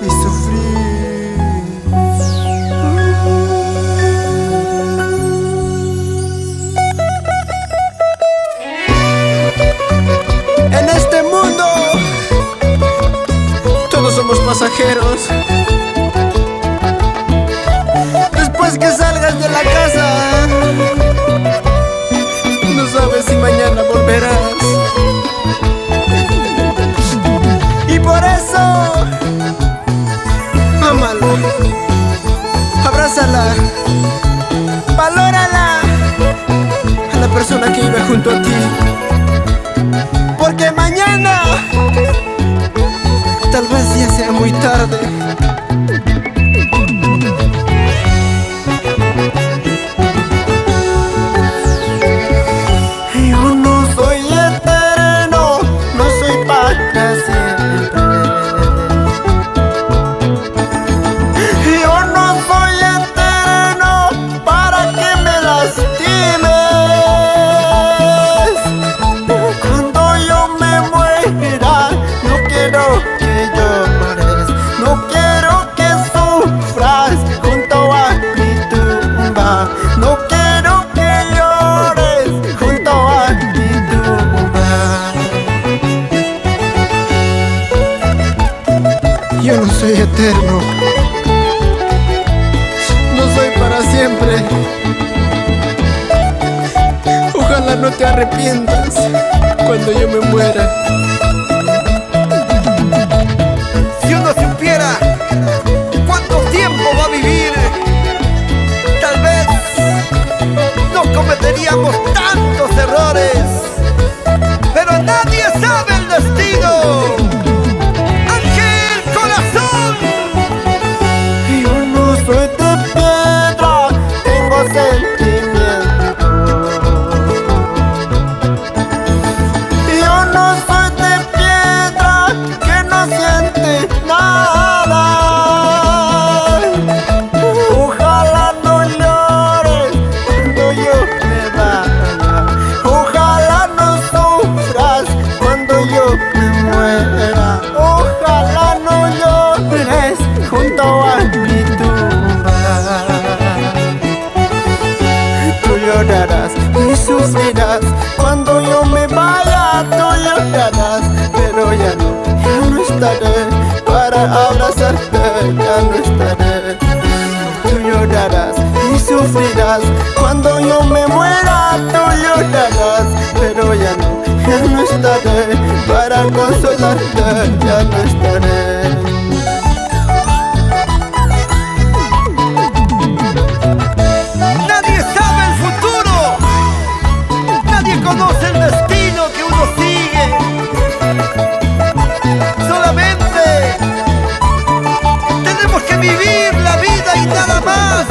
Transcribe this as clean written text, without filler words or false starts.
y sufrir. En este mundo todos somos pasajeros. Después que salgas de la casa, no sabes si mañana volverás. Y por eso, ámala, abrázala, valórala a la persona que vive junto a ti. Porque mañana tal vez ya sea muy tarde. Yo no soy eterno, no soy para siempre. Yo no soy eterno para que me lastimes. Cuando yo me muera, no quiero que llores, no quiero que sufras junto a mi tumba. No quiero que llores junto a mi tumba. Yo no soy eterno, no soy para siempre. Ojalá no te arrepientas cuando yo me muera. Si uno supiera cuánto tiempo va a vivir, tal vez no cometeríamos tantos errores. Pero nadie sabe el destino. Ángel Corazón. Yo no soy de piedra, tengo sentimientos. Yo no soy de piedra que no siente nada. Ojalá no llores cuando yo me vaya. Ojalá no sufras cuando yo me muera. Ojalá no llores junto a mi tumba. Tú llorarás y sufrirás cuando yo me vaya. Tú llorarás, pero ya no estaré para abrazarte, ya no estaré. Tú llorarás y sufrirás cuando yo me muera. Tú llorarás, pero ya no estaré para consolarte, ya no estaré. Nadie sabe el futuro. Nadie conoce el destino que uno sigue. Solamente tenemos que vivir la vida y nada más.